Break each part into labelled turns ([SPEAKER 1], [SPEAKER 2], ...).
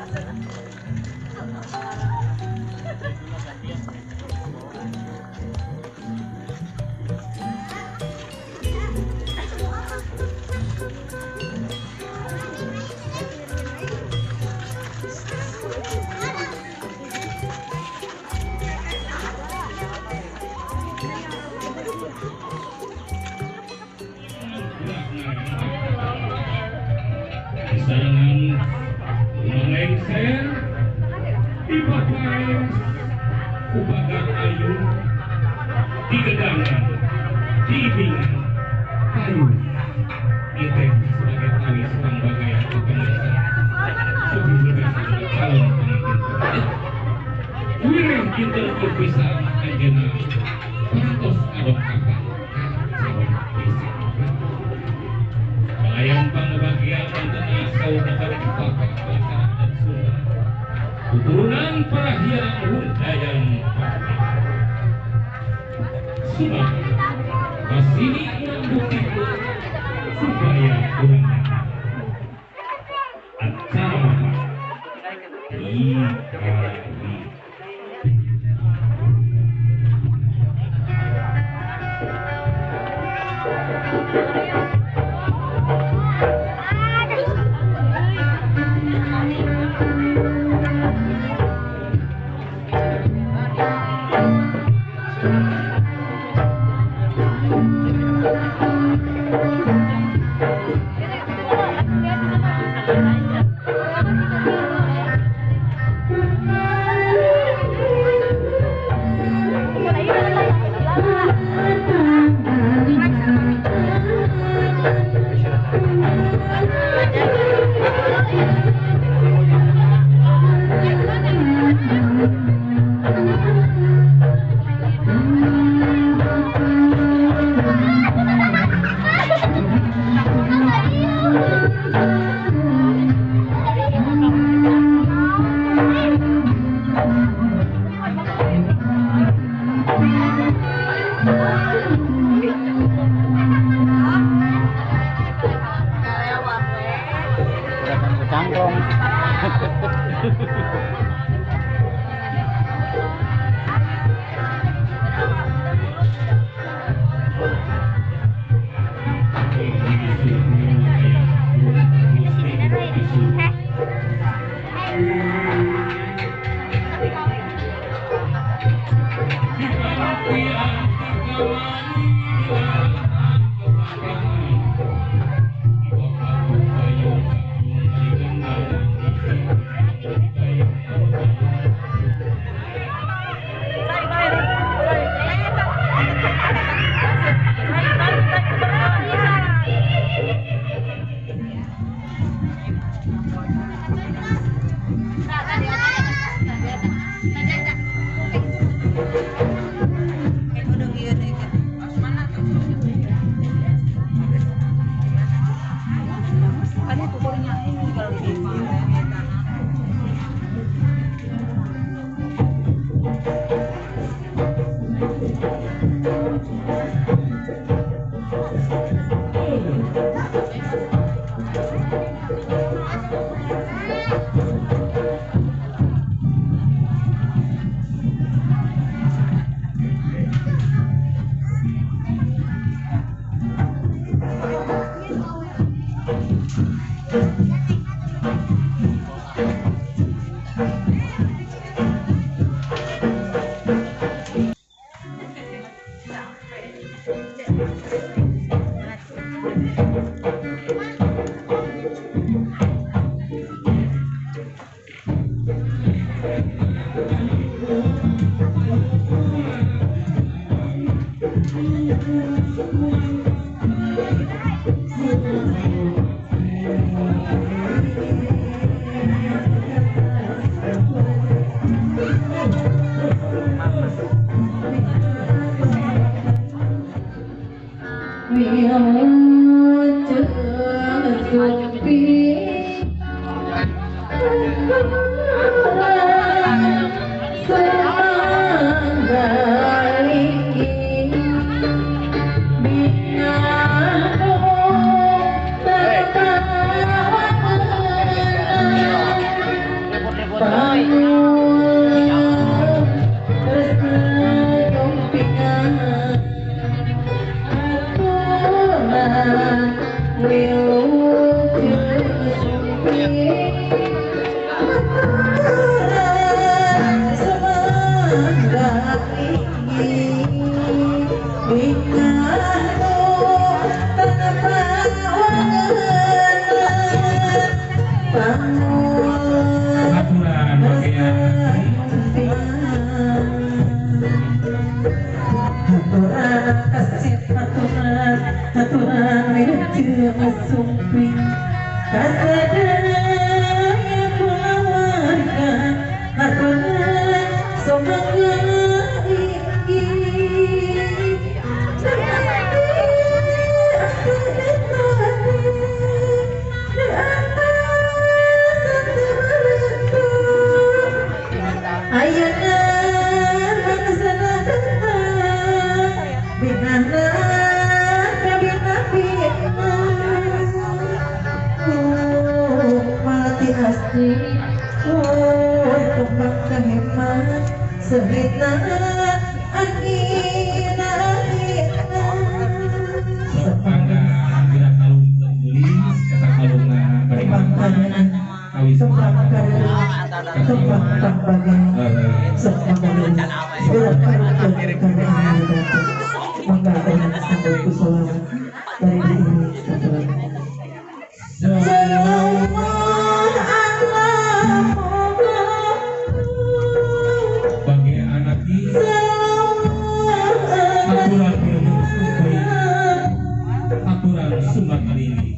[SPEAKER 1] Sarangan mengengser dipakai kubagan ayu di gedangan diibingan kayu kita sebagai tali sebagai pengusaha sebelum calon pemimpin wireng kita berpisah anjena parantos adong kakak calon bisa melayang pangbagian antara kau dapat dipakai bacaan dan sunda keturunan Prahiang Hundayan Sudah masini kurang buktikan supaya kurang acara dikali.
[SPEAKER 2] aturan menuju sumping kasadaya keluarga aturan semoga kembang kehemat sehingga
[SPEAKER 1] Sepangga bila kalung tertulis kata kalungna bagaimana kawis bagi anak ini aturan ilmu supaya aturan sunat kali ini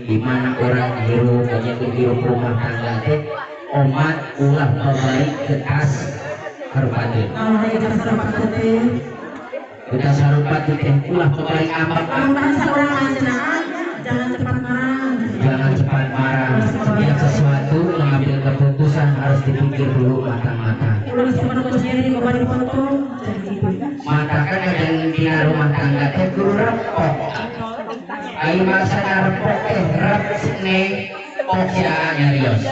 [SPEAKER 3] di mana orang hirup banyak hirup rumah tangga teh omat ulah pembalik ketas harupateun kita sarupat teh ulah pembalik amak jangan cepat marah setiap sesuatu mengambil keputusan harus dipikir dulu matang-matang matakan yang di rumah tangga teh kudu repot ayo masa repot rep sini poksia nyarios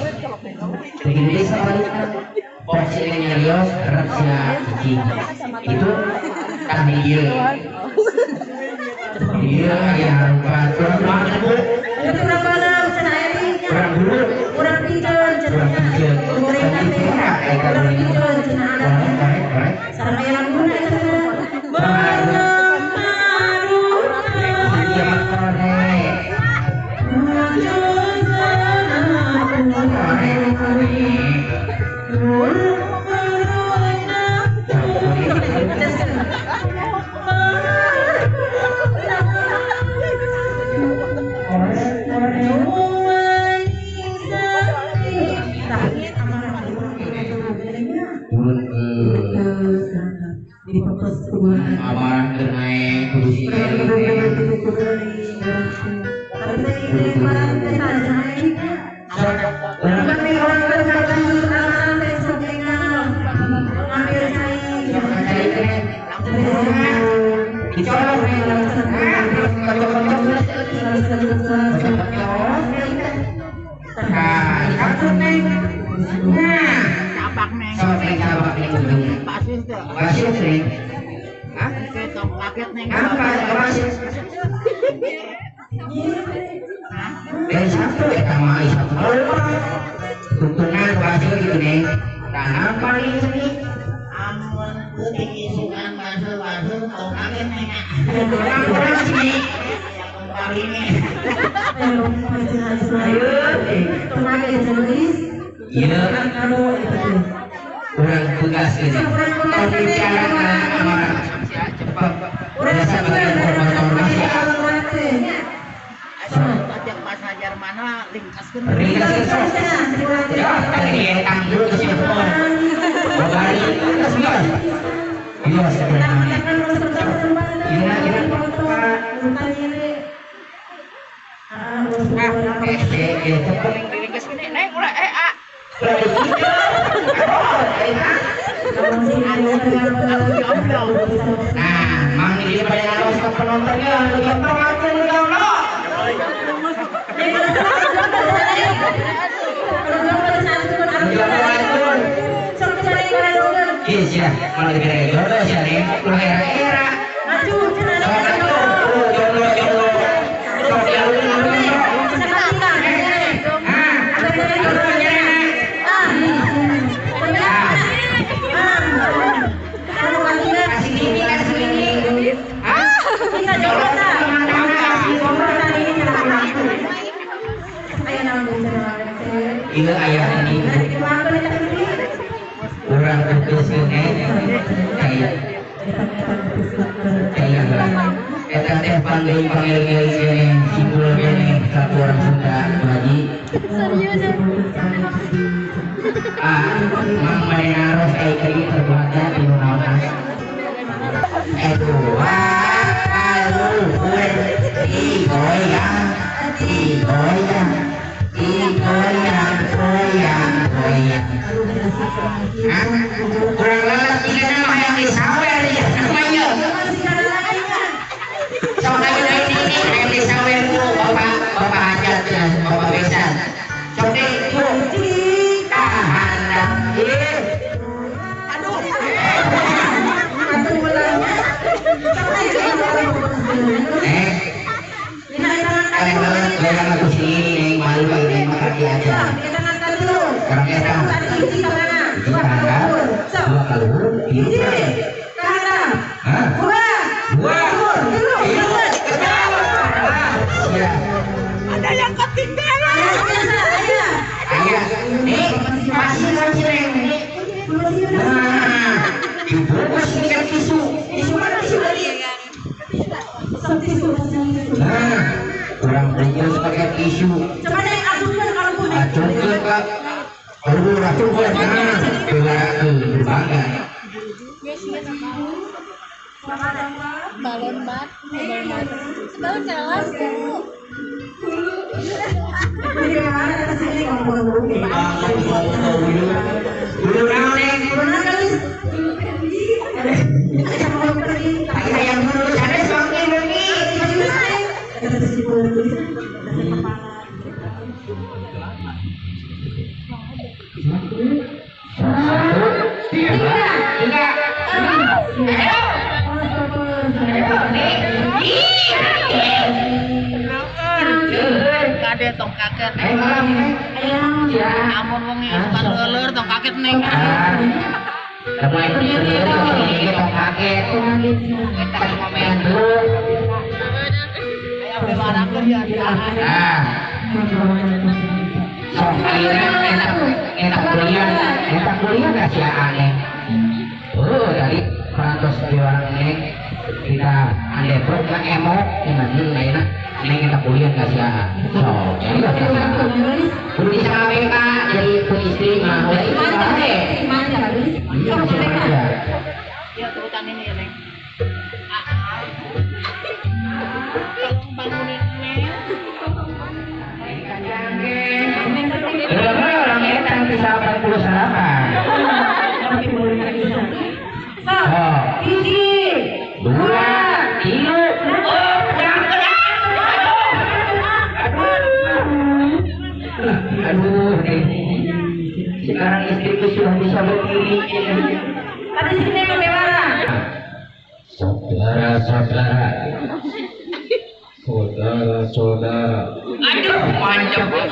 [SPEAKER 3] begini sebaliknya poksia nyarios rep sia cicing itu kan dia ya rupa kurang dulu kurang pinjol amarah kenai kursi itu
[SPEAKER 4] Cabak neng.
[SPEAKER 3] Sobring cabak ning ujung.
[SPEAKER 4] Pasir teh.
[SPEAKER 3] Pasir sering. Hah?
[SPEAKER 4] Ketong kaget neng.
[SPEAKER 3] Apa pasir? Dari satu eta mah satu. Tuntunan pasir gitu nih. Dan apa ini?
[SPEAKER 4] Amun kudu isukan basel-basel tong kaget neng.
[SPEAKER 3] Orang sini.
[SPEAKER 4] Kali ini.
[SPEAKER 3] Iya, orang tugas ini. Kalau bicara orang cepat, biasa bagian koordinator masih.
[SPEAKER 4] Tajak pas hajar mana lingkaskeun.
[SPEAKER 3] Ringkas kesok. Ya, tadi etang dulu ke situ. Kembali ke situ. Iya, sebenarnya. Iya. Cepat.
[SPEAKER 4] Lingkas gini neng ulah
[SPEAKER 3] Nah, mang ini pada ngaros ke penontonnya, lu gampang aja lu download. Iya sih, kalau diberi jodoh sih nih, lu era-era. Iya ayah ini kurang putus ini kayak eta teh panggil gini simbol gini satu orang Sunda Haji mang manenaros kayak terbuatnya di naon kurang lelah tiga nama yang disawer ya namanya soalnya ini yang disawer dulu bapak hajat ya bapak besan coba tahan kalian aku sini malu lagi makan dia aja sekarang kita dua kalur
[SPEAKER 4] ada yang ketinggalan.
[SPEAKER 3] ayah nih masih ini dibungkus dengan tisu mana tisu tadi kurang bungkus pakai tisu acungkeun Kak baru acungkeun berbangga
[SPEAKER 5] balon bat balon jalan
[SPEAKER 3] yang dulu ada soalnya lagi
[SPEAKER 4] Kade tong kaget. Amun wong isukan leuler tong kaget neng.
[SPEAKER 3] Teman ini tong kaget. Kita komen dulu.
[SPEAKER 4] Ayo bebarakeun ya.
[SPEAKER 3] Sok enak kuliah gak sih aneh. Tadi perantos di orang ini kita andai perut gak emok nanti lainnya neng kita kuliah gak sih sok kudu bisa KPK jadi istri mah udah itu aja iya masih aja
[SPEAKER 4] Ya turutan ini ya neng. Tolong bangunin neng.
[SPEAKER 3] orang etang bisa 40 sarapan oh 2 3 Sekarang istriku sudah bisa berdiri.
[SPEAKER 2] Tadi sini bagaimana?
[SPEAKER 3] Saudara-saudara. Saudara-saudara.
[SPEAKER 4] Aduh, mantap boy.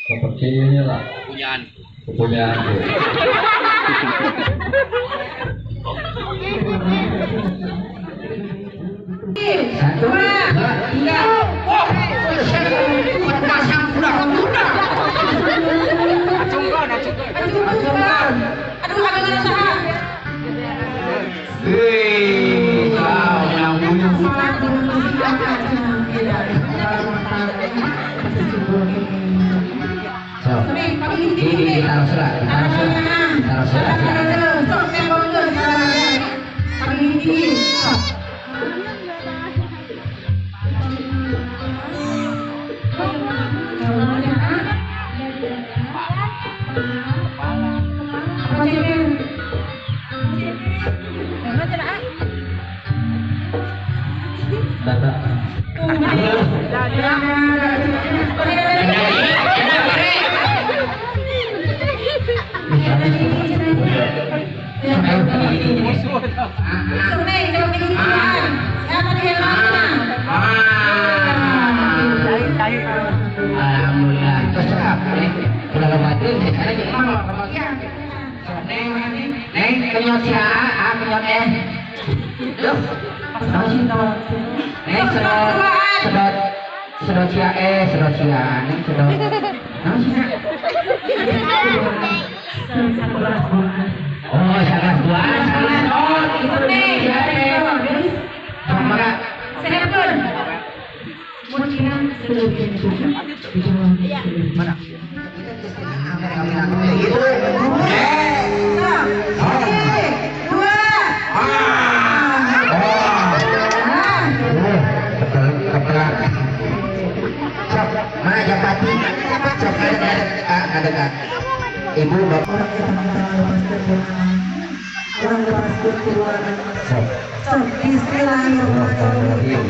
[SPEAKER 1] Seperti inilah kepunyaanku.
[SPEAKER 3] Satu, dua, tiga.
[SPEAKER 4] Oh, pasang kuda.
[SPEAKER 2] Aduh, ada usaha.
[SPEAKER 3] Kau yang buyung. So, ini ditaruh surat, ditaruh surat. Alhamdulillah, terus udah lewatin, sekarang gimana? Neng, kenyot siapa? Kenyot Duh, Neng sedot sia, Neng sedot. Oh, salah buat, itu Neng, sama kak. Mana Japati? Sok ada ibu bapak
[SPEAKER 2] Orang lepas berkeluaran. Sok bismillahirrahmanirrahim.